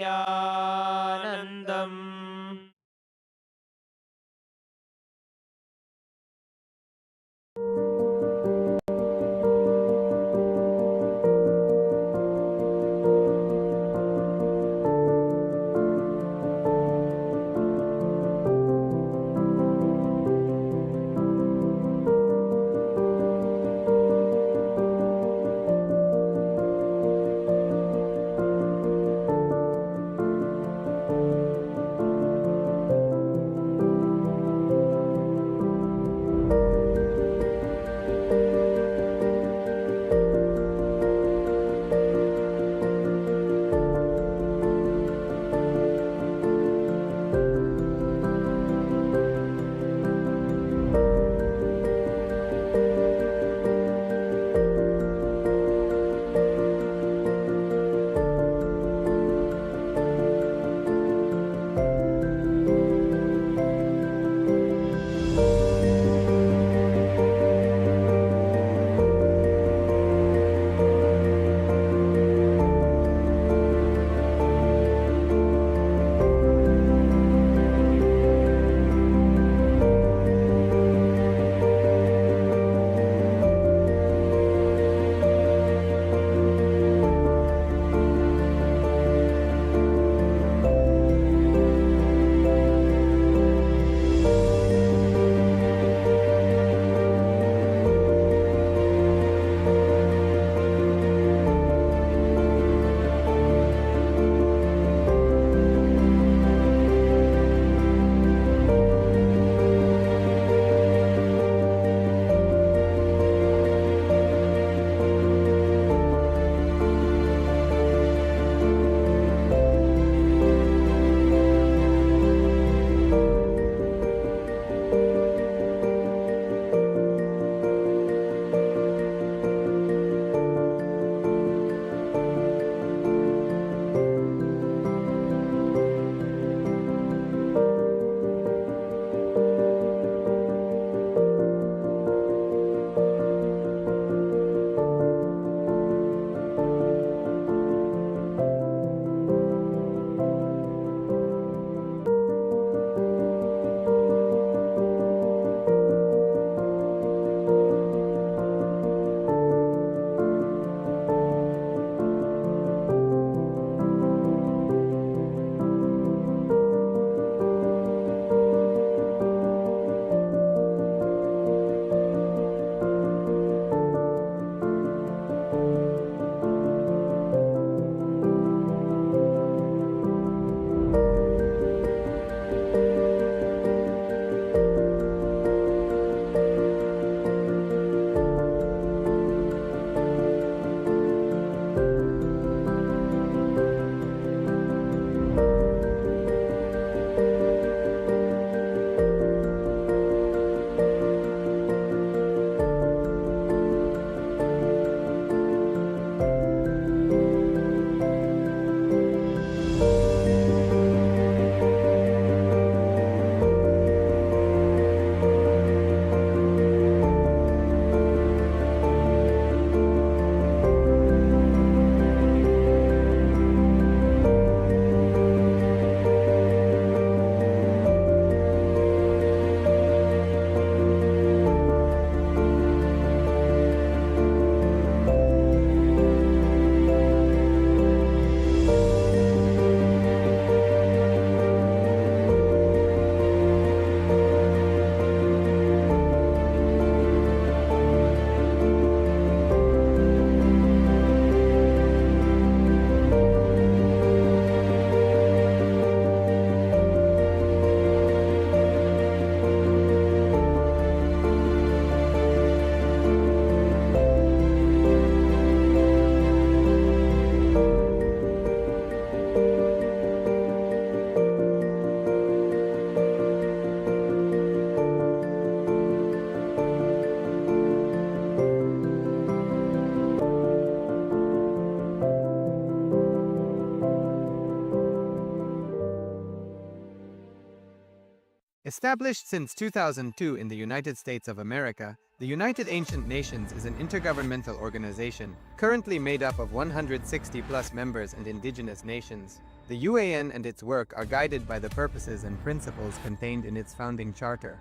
Established since 2002 in the United States of America, the United Ancient Nations is an intergovernmental organization, currently made up of 160+ members and indigenous nations. The UAN and its work are guided by the purposes and principles contained in its founding charter.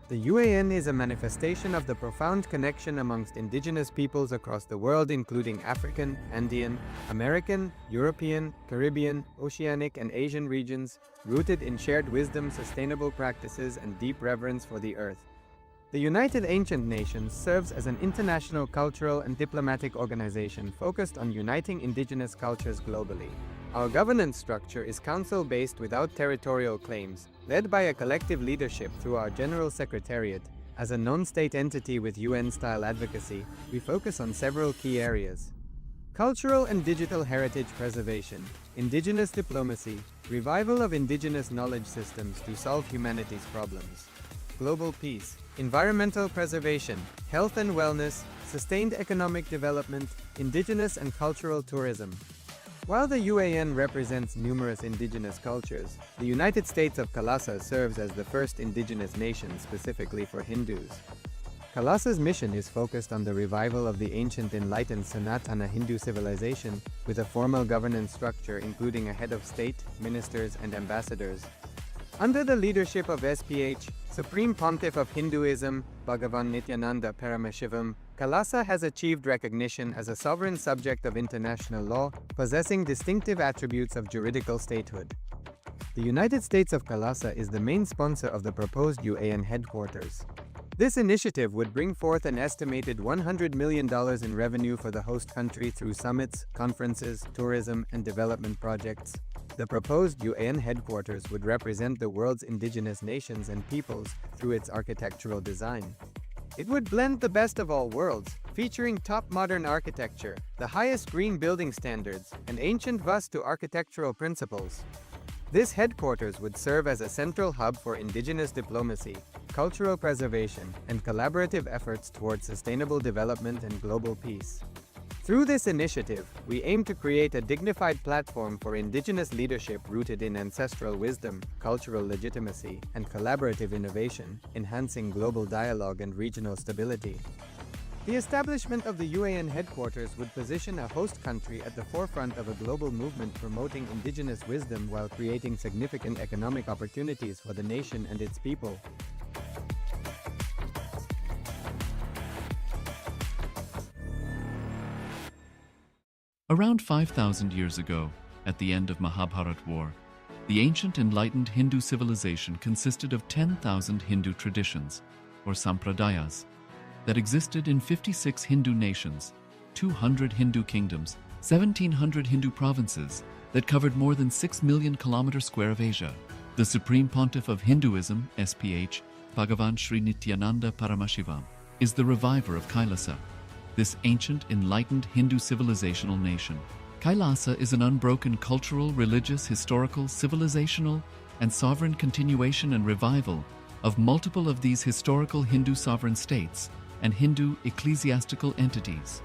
The UAN is a manifestation of the profound connection amongst indigenous peoples across the world, including African, Andean, American, European, Caribbean, Oceanic, and Asian regions, rooted in shared wisdom, sustainable practices, and deep reverence for the earth. The United Ancient Nations serves as an international cultural and diplomatic organization focused on uniting indigenous cultures globally. Our governance structure is council-based without territorial claims, led by a collective leadership through our General Secretariat. As a non-state entity with UN-style advocacy, we focus on several key areas: cultural and digital heritage preservation, indigenous diplomacy, revival of indigenous knowledge systems to solve humanity's problems, global peace, environmental preservation, health and wellness, sustained economic development, indigenous and cultural tourism. While the UAN represents numerous indigenous cultures, the United States of Kailasa serves as the first indigenous nation specifically for Hindus. Kailasa's mission is focused on the revival of the ancient enlightened Sanatana Hindu civilization with a formal governance structure including a head of state, ministers, and ambassadors. Under the leadership of SPH, Supreme Pontiff of Hinduism, Bhagavan Nithyananda Paramashhivam, Kailasa has achieved recognition as a sovereign subject of international law, possessing distinctive attributes of juridical statehood. The United States of Kailasa is the main sponsor of the proposed UAN headquarters. This initiative would bring forth an estimated $100 million in revenue for the host country through summits, conferences, tourism, and development projects. The proposed UAN headquarters would represent the world's indigenous nations and peoples through its architectural design. It would blend the best of all worlds, featuring top modern architecture, the highest green building standards, and ancient Vastu architectural principles. This headquarters would serve as a central hub for indigenous diplomacy, cultural preservation, and collaborative efforts towards sustainable development and global peace. Through this initiative, we aim to create a dignified platform for indigenous leadership rooted in ancestral wisdom, cultural legitimacy, and collaborative innovation, enhancing global dialogue and regional stability. The establishment of the UAN headquarters would position a host country at the forefront of a global movement promoting indigenous wisdom while creating significant economic opportunities for the nation and its people. Around 5,000 years ago, at the end of Mahabharat War, the ancient enlightened Hindu civilization consisted of 10,000 Hindu traditions, or sampradayas, that existed in 56 Hindu nations, 200 Hindu kingdoms, 1,700 Hindu provinces that covered more than 6 million kilometers square of Asia. The Supreme Pontiff of Hinduism, SPH, Bhagavan Sri Nityananda Paramashivam, is the reviver of Kailasa, this ancient, enlightened Hindu civilizational nation. Kailasa is an unbroken cultural, religious, historical, civilizational, and sovereign continuation and revival of multiple of these historical Hindu sovereign states and Hindu ecclesiastical entities.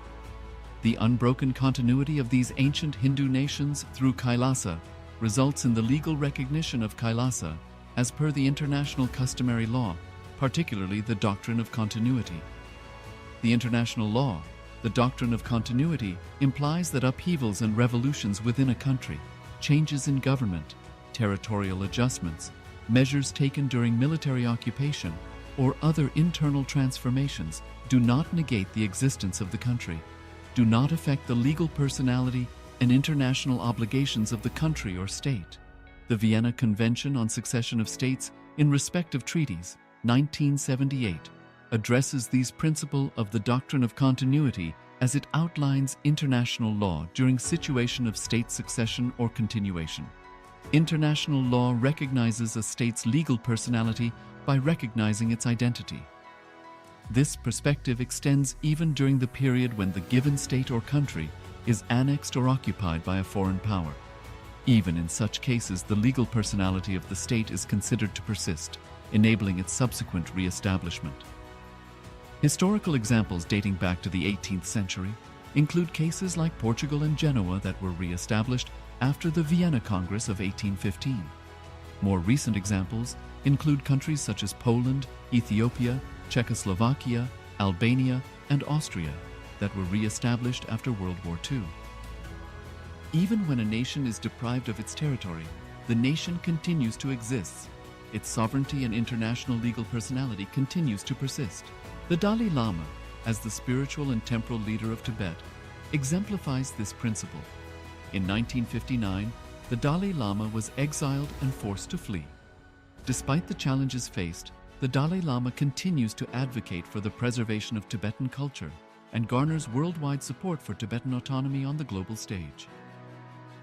The unbroken continuity of these ancient Hindu nations through Kailasa results in the legal recognition of Kailasa as per the international customary law, particularly the doctrine of continuity. The international law, the doctrine of continuity, implies that upheavals and revolutions within a country, changes in government, territorial adjustments, measures taken during military occupation, or other internal transformations do not negate the existence of the country, do not affect the legal personality and international obligations of the country or state. The Vienna Convention on Succession of States in respect of treaties, 1978, addresses these principles of the doctrine of continuity as it outlines international law during situation of state succession or continuation. International law recognizes a state's legal personality by recognizing its identity. This perspective extends even during the period when the given state or country is annexed or occupied by a foreign power. Even in such cases, the legal personality of the state is considered to persist, enabling its subsequent re-establishment. Historical examples dating back to the 18th century include cases like Portugal and Genoa that were re-established after the Vienna Congress of 1815. More recent examples include countries such as Poland, Ethiopia, Czechoslovakia, Albania, and Austria that were re-established after World War II. Even when a nation is deprived of its territory, the nation continues to exist. Its sovereignty and international legal personality continues to persist. The Dalai Lama, as the spiritual and temporal leader of Tibet, exemplifies this principle. In 1959, the Dalai Lama was exiled and forced to flee. Despite the challenges faced, the Dalai Lama continues to advocate for the preservation of Tibetan culture and garners worldwide support for Tibetan autonomy on the global stage.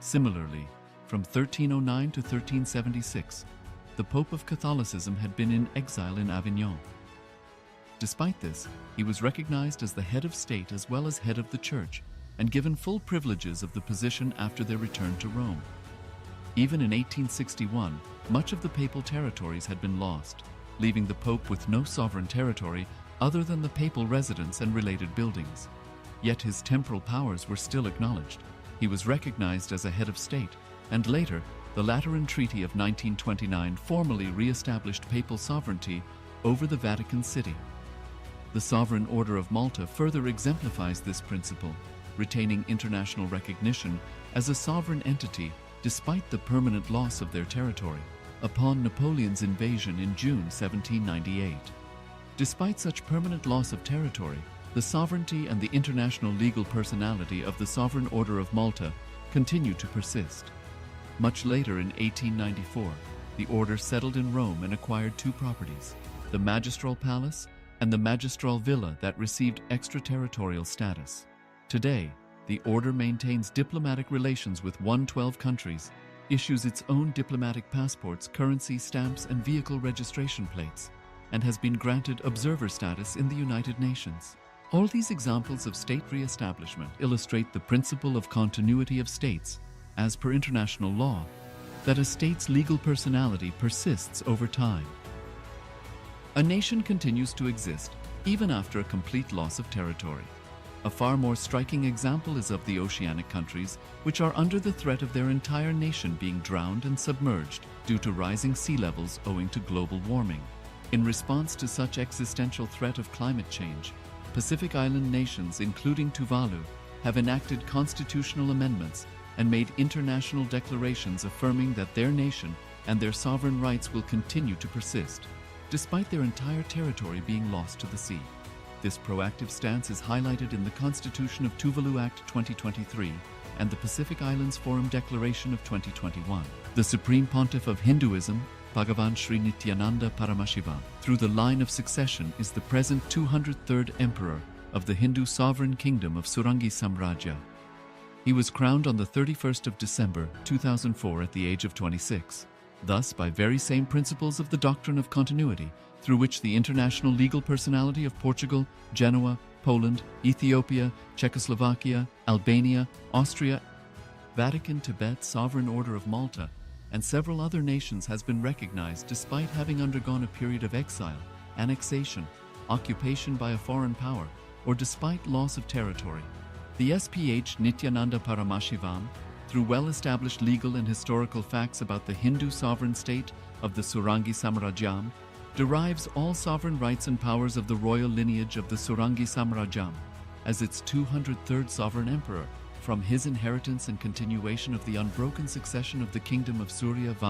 Similarly, from 1309 to 1376, the Pope of Catholicism had been in exile in Avignon. Despite this, he was recognized as the head of state as well as head of the church and given full privileges of the position after their return to Rome. Even in 1861, much of the papal territories had been lost, leaving the Pope with no sovereign territory other than the papal residence and related buildings. Yet his temporal powers were still acknowledged. He was recognized as a head of state, and later, the Lateran Treaty of 1929 formally re-established papal sovereignty over the Vatican City. The Sovereign Order of Malta further exemplifies this principle, retaining international recognition as a sovereign entity despite the permanent loss of their territory upon Napoleon's invasion in June 1798. Despite such permanent loss of territory, the sovereignty and the international legal personality of the Sovereign Order of Malta continue to persist. Much later in 1894, the order settled in Rome and acquired two properties, the Magistral Palace and the Magistral Villa that received extraterritorial status. Today, the order maintains diplomatic relations with 112 countries, issues its own diplomatic passports, currency, stamps, and vehicle registration plates, and has been granted observer status in the United Nations. All these examples of state re-establishment illustrate the principle of continuity of states, as per international law, that a state's legal personality persists over time. A nation continues to exist even after a complete loss of territory. A far more striking example is of the oceanic countries, which are under the threat of their entire nation being drowned and submerged due to rising sea levels owing to global warming. In response to such existential threat of climate change, Pacific Island nations, including Tuvalu, have enacted constitutional amendments and made international declarations affirming that their nation and their sovereign rights will continue to persist, despite their entire territory being lost to the sea. This proactive stance is highlighted in the Constitution of Tuvalu Act 2023 and the Pacific Islands Forum Declaration of 2021. The Supreme Pontiff of Hinduism, Bhagavan Sri Nithyānanda Paramashivāṁ, through the line of succession is the present 203rd Emperor of the Hindu Sovereign Kingdom of Surangi Samrajya. He was crowned on the 31st of December 2004 at the age of 26. Thus, by very same principles of the doctrine of continuity, through which the international legal personality of Portugal, Genoa, Poland, Ethiopia, Czechoslovakia, Albania, Austria, Vatican, Tibet, Sovereign Order of Malta, and several other nations has been recognized despite having undergone a period of exile, annexation, occupation by a foreign power, or despite loss of territory. The SPH Nityananda Paramashivam, through well-established legal and historical facts about the Hindu sovereign state of the Surangi Samrajyam, derives all sovereign rights and powers of the royal lineage of the Surangi Samrajyam as its 203rd sovereign emperor from his inheritance and continuation of the unbroken succession of the kingdom of Surya Vam